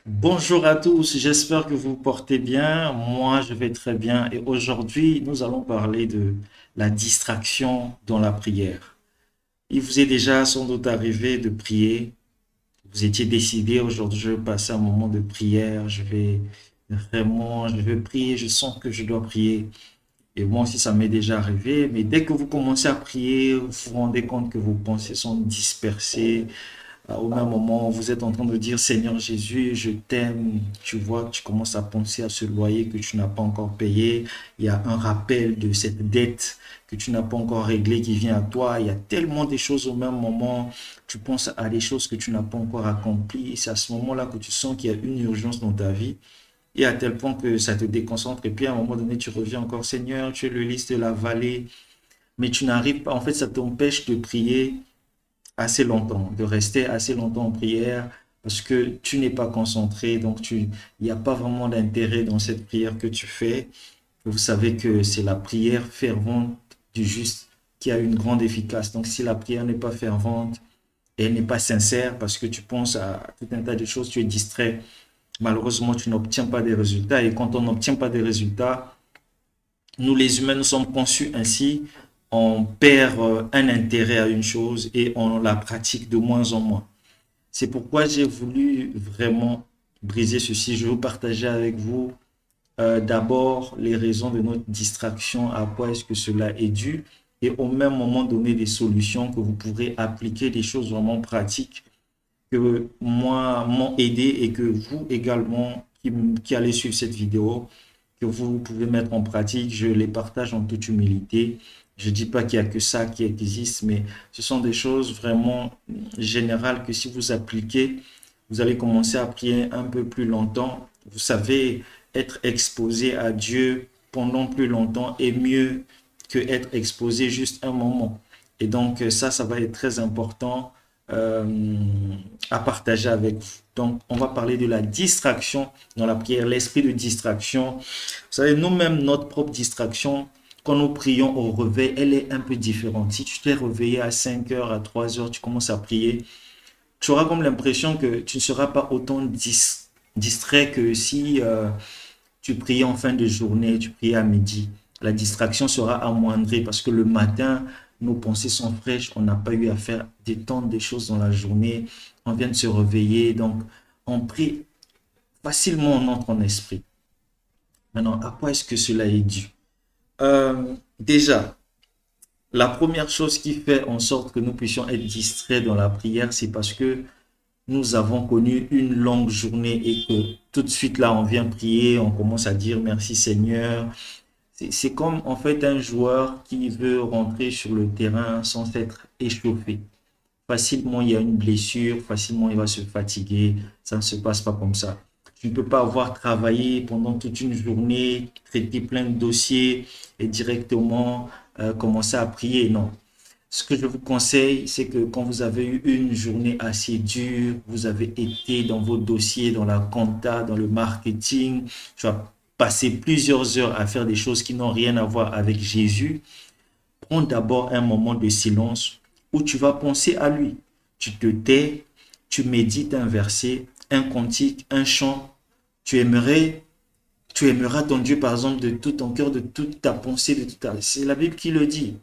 Bonjour à tous, j'espère que vous vous portez bien. Moi, je vais très bien et aujourd'hui, nous allons parler de la distraction dans la prière. Il vous est déjà sans doute arrivé de prier. Vous étiez décidé aujourd'hui, je vais passer un moment de prière. Je vais prier. Je sens que je dois prier. Et moi aussi, ça m'est déjà arrivé. Mais dès que vous commencez à prier, vous vous rendez compte que vos pensées sont dispersées. Au même moment, vous êtes en train de dire, Seigneur Jésus, je t'aime. Tu vois, tu commences à penser à ce loyer que tu n'as pas encore payé. Il y a un rappel de cette dette que tu n'as pas encore réglée qui vient à toi. Il y a tellement de choses au même moment. Tu penses à des choses que tu n'as pas encore accomplies. C'est à ce moment-là que tu sens qu'il y a une urgence dans ta vie. Et à tel point que ça te déconcentre. Et puis à un moment donné, tu reviens encore, Seigneur, tu es le lys de la vallée. Mais tu n'arrives pas. En fait, ça t'empêche de prier assez longtemps, de rester assez longtemps en prière parce que tu n'es pas concentré, il n'y a pas vraiment d'intérêt dans cette prière que tu fais. Vous savez que c'est la prière fervente du juste qui a une grande efficace. Donc si la prière n'est pas fervente et elle n'est pas sincère parce que tu penses à tout un tas de choses, tu es distrait, malheureusement tu n'obtiens pas des résultats. Et quand on n'obtient pas des résultats, nous les humains, nous sommes conçus ainsi, on perd un intérêt à une chose et on la pratique de moins en moins. C'est pourquoi j'ai voulu vraiment briser ceci. Je veux partager avec vous d'abord les raisons de notre distraction, à quoi est-ce que cela est dû, et au même moment donner des solutions que vous pourrez appliquer, des choses vraiment pratiques que moi m'ont aidé et que vous également qui allez suivre cette vidéo, que vous pouvez mettre en pratique. Je les partage en toute humilité. Je ne dis pas qu'il n'y a que ça qui existe, mais ce sont des choses vraiment générales que si vous appliquez, vous allez commencer à prier un peu plus longtemps. Vous savez, être exposé à Dieu pendant plus longtemps est mieux que être exposé juste un moment. Et donc ça va être très important euh, à partager avec vous. Donc, on va parler de la distraction dans la prière, l'esprit de distraction. Vous savez, nous-mêmes, notre propre distraction, quand nous prions au réveil, elle est un peu différente. Si tu t'es réveillé à 5 heures, à 3 heures, tu commences à prier, tu auras comme l'impression que tu ne seras pas autant distrait que si tu priais en fin de journée, tu priais à midi. La distraction sera amoindrie parce que le matin, nos pensées sont fraîches, on n'a pas eu à faire des tonnes de choses dans la journée, on vient de se réveiller, donc on prie facilement, on entre en esprit. Maintenant, à quoi est-ce que cela est dû? Déjà, la première chose qui fait en sorte que nous puissions être distraits dans la prière, c'est parce que nous avons connu une longue journée et que tout de suite là, on vient prier, on commence à dire merci Seigneur. C'est comme en fait un joueur qui veut rentrer sur le terrain sans s'être échauffé. Facilement, il y a une blessure, facilement, il va se fatiguer. Ça ne se passe pas comme ça. Tu ne peux pas avoir travaillé pendant toute une journée, traité plein de dossiers et directement commencer à prier. Non. Ce que je vous conseille, c'est que quand vous avez eu une journée assez dure, vous avez été dans vos dossiers, dans la compta, dans le marketing, tu as passé plusieurs heures à faire des choses qui n'ont rien à voir avec Jésus, prends d'abord un moment de silence où tu vas penser à lui. Tu te tais, tu médites un verset, un cantique, un chant. Tu aimerais, tu aimeras ton Dieu, par exemple, de tout ton cœur, de toute ta pensée, de toute ta... C'est la Bible qui le dit.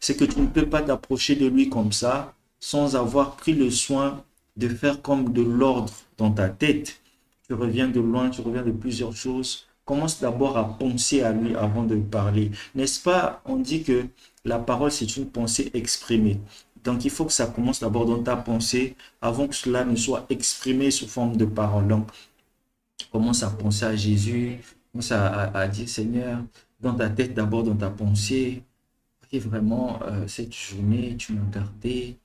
C'est que tu ne peux pas t'approcher de lui comme ça sans avoir pris le soin de faire comme de l'ordre dans ta tête. Tu reviens de loin, tu reviens de plusieurs choses. Commence d'abord à penser à lui avant de parler. N'est-ce pas? On dit que la parole, c'est une pensée exprimée. Donc, il faut que ça commence d'abord dans ta pensée avant que cela ne soit exprimé sous forme de parole. Donc, commence à penser à Jésus, commence à dire, Seigneur, dans ta tête, d'abord dans ta pensée, et vraiment, cette journée, tu m'as gardé.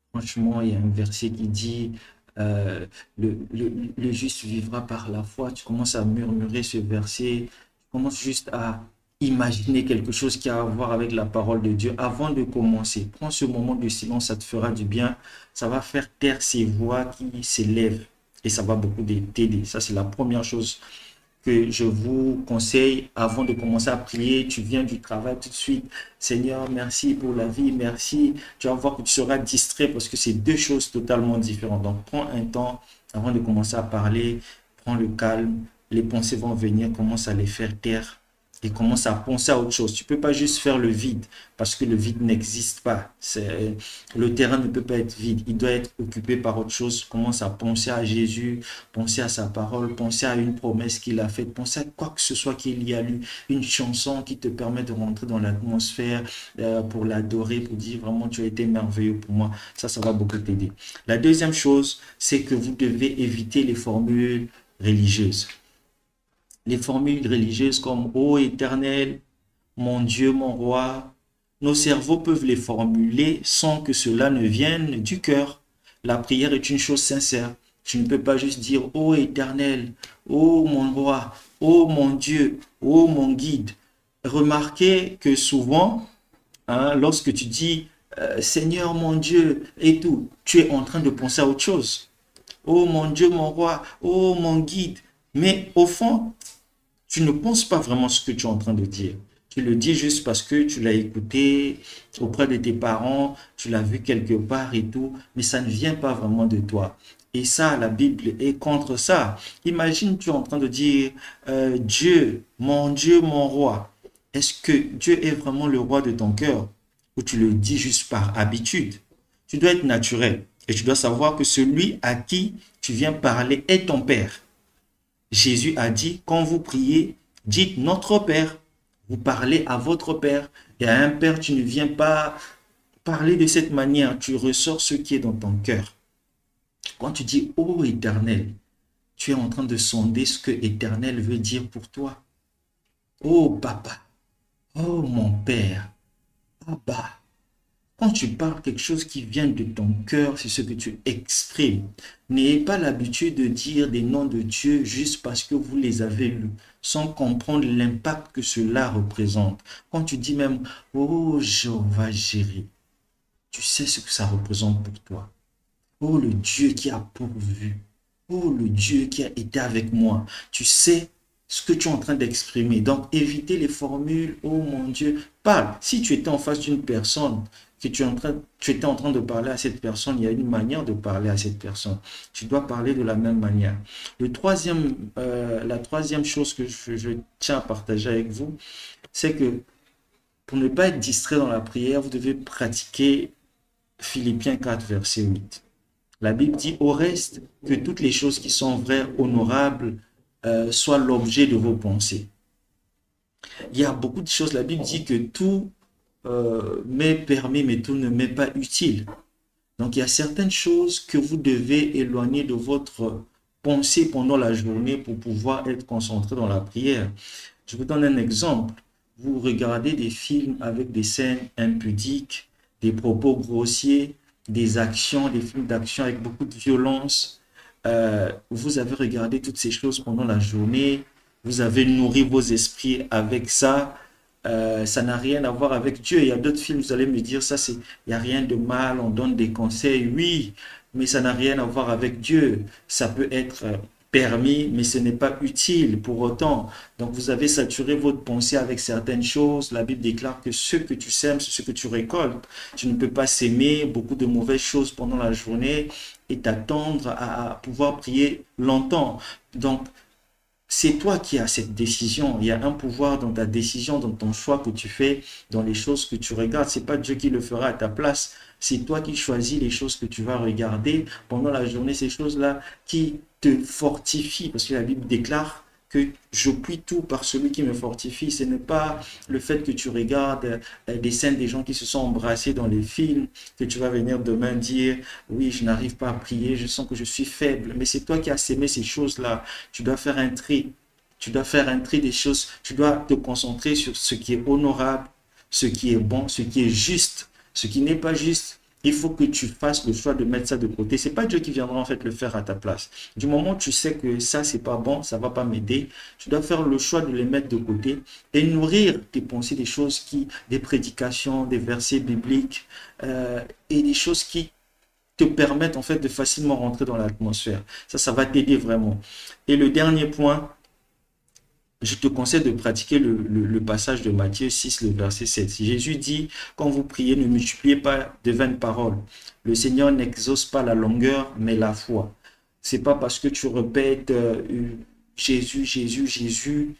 Franchement, il y a un verset qui dit, euh, le juste vivra par la foi. Tu commences à murmurer ce verset. Tu commences juste à imaginer quelque chose qui a à voir avec la parole de Dieu avant de commencer. Prends ce moment de silence, ça te fera du bien. Ça va faire taire ces voix qui s'élèvent et ça va beaucoup t'aider. Ça, c'est la première chose que je vous conseille avant de commencer à prier. Tu viens du travail tout de suite. Seigneur, merci pour la vie, merci. Tu vas voir que tu seras distrait parce que c'est deux choses totalement différentes. Donc, prends un temps avant de commencer à parler. prends le calme, les pensées vont venir, commence à les faire taire et commence à penser à autre chose. Tu ne peux pas juste faire le vide parce que le vide n'existe pas. Le terrain ne peut pas être vide, il doit être occupé par autre chose. Commence à penser à Jésus, penser à sa parole, penser à une promesse qu'il a faite, penser à quoi que ce soit qu'il y a lu, une chanson qui te permet de rentrer dans l'atmosphère pour l'adorer, pour dire vraiment tu as été merveilleux pour moi. Ça va beaucoup t'aider. La deuxième chose, c'est que vous devez éviter les formules religieuses. Les formules religieuses comme Ô Éternel, mon Dieu, mon roi, nos cerveaux peuvent les formuler sans que cela ne vienne du cœur. La prière est une chose sincère. Tu ne peux pas juste dire Ô Éternel, ô mon roi, ô mon Dieu, ô mon guide. Remarquez que souvent, lorsque tu dis Seigneur mon Dieu et tout, tu es en train de penser à autre chose. Oh mon Dieu, mon roi, oh mon guide. Mais au fond, tu ne penses pas vraiment ce que tu es en train de dire. Tu le dis juste parce que tu l'as écouté auprès de tes parents, tu l'as vu quelque part et tout, mais ça ne vient pas vraiment de toi. Et ça, la Bible est contre ça. Imagine, tu es en train de dire Dieu, mon roi. Est-ce que Dieu est vraiment le roi de ton cœur ou tu le dis juste par habitude? Tu dois être naturel et tu dois savoir que celui à qui tu viens parler est ton Père. Jésus a dit, quand vous priez, dites notre Père. Vous parlez à votre Père. Et à un Père, tu ne viens pas parler de cette manière. Tu ressors ce qui est dans ton cœur. Quand tu dis « Ô Éternel », tu es en train de sonder ce que Éternel veut dire pour toi. « Ô Papa »,« Ô mon Père »,« Abba ». Quand tu parles quelque chose qui vient de ton cœur, c'est ce que tu exprimes. N'ayez pas l'habitude de dire des noms de Dieu juste parce que vous les avez lus, sans comprendre l'impact que cela représente. Quand tu dis même « Oh Jéhovah Jireh », tu sais ce que ça représente pour toi. Oh le Dieu qui a pourvu. Oh le Dieu qui a été avec moi. Tu sais ce que tu es en train d'exprimer. Donc évitez les formules « Oh mon Dieu ». Parle. Si tu étais en face d'une personne, que tu étais en train de parler à cette personne, il y a une manière de parler à cette personne. Tu dois parler de la même manière. La troisième chose que je tiens à partager avec vous, c'est que pour ne pas être distrait dans la prière, vous devez pratiquer Philippiens 4, verset 8. La Bible dit, au reste, que toutes les choses qui sont vraies, honorables, soient l'objet de vos pensées. Il y a beaucoup de choses, la Bible dit que tout m'est permis, mais tout ne m'est pas utile. Donc, il y a certaines choses que vous devez éloigner de votre pensée pendant la journée pour pouvoir être concentré dans la prière. Je vous donne un exemple. Vous regardez des films avec des scènes impudiques, des propos grossiers, des actions, des films d'action avec beaucoup de violence. Vous avez regardé toutes ces choses pendant la journée. Vous avez nourri vos esprits avec ça. Ça n'a rien à voir avec Dieu. Il y a d'autres films, vous allez me dire, il n'y a rien de mal, on donne des conseils, oui, mais ça n'a rien à voir avec Dieu. Ça peut être permis, mais ce n'est pas utile pour autant. Donc vous avez saturé votre pensée avec certaines choses. La Bible déclare que ce que tu sèmes, c'est ce que tu récoltes. Tu ne peux pas s'aimer beaucoup de mauvaises choses pendant la journée et t'attendre à pouvoir prier longtemps. Donc, c'est toi qui as cette décision. Il y a un pouvoir dans ta décision, dans ton choix que tu fais, dans les choses que tu regardes. C'est pas Dieu qui le fera à ta place. C'est toi qui choisis les choses que tu vas regarder pendant la journée. Ces choses-là qui te fortifient. Parce que la Bible déclare que je puis tout par celui qui me fortifie. Ce n'est pas le fait que tu regardes des scènes des gens qui se sont embrassés dans les films, que tu vas venir demain dire, oui, je n'arrive pas à prier, je sens que je suis faible. Mais c'est toi qui as sémé ces choses-là. Tu dois faire un tri. Tu dois faire un tri des choses. Tu dois te concentrer sur ce qui est honorable, ce qui est bon, ce qui est juste, ce qui n'est pas juste. Il faut que tu fasses le choix de mettre ça de côté. C'est pas Dieu qui viendra en fait le faire à ta place. Du moment où tu sais que ça, c'est pas bon, ça va pas m'aider, tu dois faire le choix de les mettre de côté et nourrir tes pensées des prédications, des versets bibliques et des choses qui te permettent en fait de facilement rentrer dans l'atmosphère. Ça va t'aider vraiment. Et le dernier point, je te conseille de pratiquer le passage de Matthieu 6, le verset 7. Jésus dit, quand vous priez, ne multipliez pas de vaines paroles. Le Seigneur n'exauce pas la longueur, mais la foi. C'est pas parce que tu répètes Jésus, Jésus, Jésus.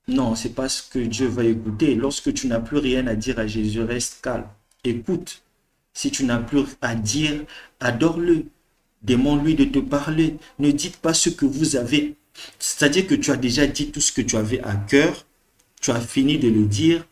Non, c'est pas ce que Dieu va écouter. Lorsque tu n'as plus rien à dire à Jésus, reste calme. Écoute. Si tu n'as plus à dire, adore-le. Demande-lui de te parler. Ne dites pas ce que vous avez. C'est-à-dire que tu as déjà dit tout ce que tu avais à cœur. Tu as fini de le dire.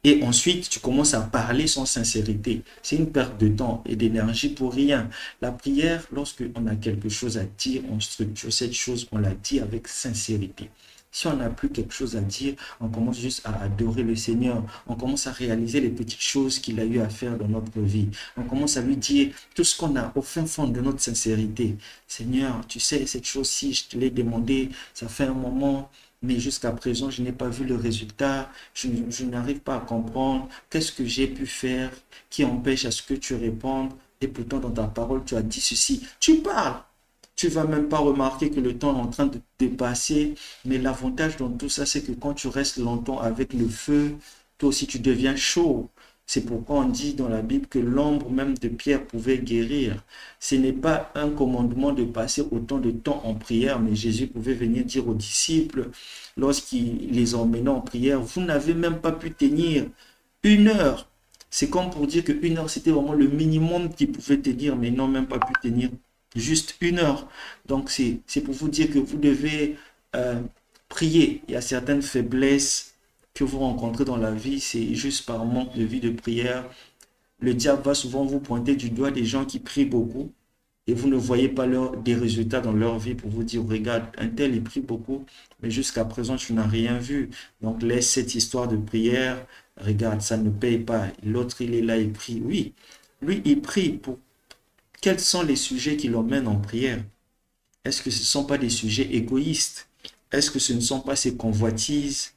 Et ensuite, tu commences à parler sans sincérité. C'est une perte de temps et d'énergie pour rien. La prière, lorsque on a quelque chose à dire, on structure cette chose, on la dit avec sincérité. Si on n'a plus quelque chose à dire, on commence juste à adorer le Seigneur. On commence à réaliser les petites choses qu'il a eu à faire dans notre vie. On commence à lui dire tout ce qu'on a au fin fond de notre sincérité. Seigneur, tu sais, cette chose-ci, je te l'ai demandé, ça fait un moment, mais jusqu'à présent, je n'ai pas vu le résultat. Je n'arrive pas à comprendre qu'est-ce que j'ai pu faire qui empêche à ce que tu répondes. Et pourtant, dans ta parole, tu as dit ceci. Tu parles. Tu vas même pas remarquer que le temps est en train de te passer. Mais l'avantage dans tout ça, c'est que quand tu restes longtemps avec le feu, toi aussi, tu deviens chaud. C'est pourquoi on dit dans la Bible que l'ombre même de Pierre pouvait guérir. Ce n'est pas un commandement de passer autant de temps en prière, mais Jésus pouvait venir dire aux disciples, lorsqu'il les emmenait en prière, vous n'avez même pas pu tenir 1 heure. C'est comme pour dire que 1 heure, c'était vraiment le minimum qu'ils pouvaient tenir, mais ils n'ont même pas pu tenir juste 1 heure. Donc, c'est pour vous dire que vous devez prier. Il y a certaines faiblesses que vous rencontrez dans la vie, c'est juste par manque de vie de prière. Le diable va souvent vous pointer du doigt des gens qui prient beaucoup et vous ne voyez pas des résultats dans leur vie pour vous dire, regarde, un tel, il prie beaucoup, mais jusqu'à présent, tu n'as rien vu. Donc, laisse cette histoire de prière. Regarde, ça ne paye pas. L'autre, il est là, il prie. Oui, lui, il prie pour... Quels sont les sujets qui l'emmènent en prière? Est-ce que ce ne sont pas des sujets égoïstes? Est-ce que ce ne sont pas ces convoitises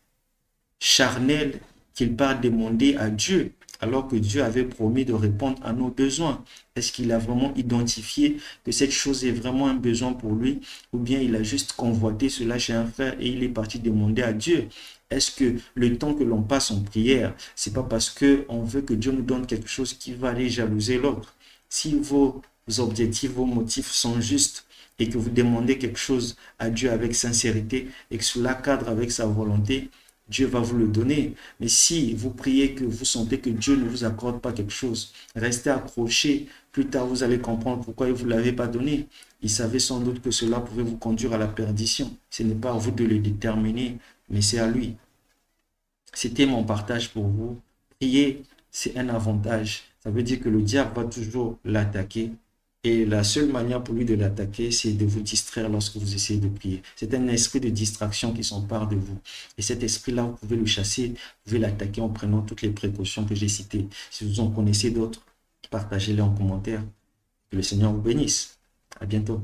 charnel qu'il part demander à Dieu, alors que Dieu avait promis de répondre à nos besoins? Est-ce qu'il a vraiment identifié que cette chose est vraiment un besoin pour lui, ou bien il a juste convoité cela chez un frère et il est parti demander à Dieu? Est-ce que le temps que l'on passe en prière, c'est pas parce que on veut que Dieu nous donne quelque chose qui va aller jalouser l'autre? Si vos objectifs, vos motifs sont justes et que vous demandez quelque chose à Dieu avec sincérité et que cela cadre avec sa volonté, Dieu va vous le donner. Mais si vous priez que vous sentez que Dieu ne vous accorde pas quelque chose, restez accroché. Plus tard, vous allez comprendre pourquoi il ne vous l'avait pas donné. Il savait sans doute que cela pouvait vous conduire à la perdition. Ce n'est pas à vous de le déterminer, mais c'est à lui. C'était mon partage pour vous. Prier, c'est un avantage. Ça veut dire que le diable va toujours l'attaquer. Et la seule manière pour lui de l'attaquer, c'est de vous distraire lorsque vous essayez de prier. C'est un esprit de distraction qui s'empare de vous. Et cet esprit-là, vous pouvez le chasser, vous pouvez l'attaquer en prenant toutes les précautions que j'ai citées. Si vous en connaissez d'autres, partagez-les en commentaire. Que le Seigneur vous bénisse. À bientôt.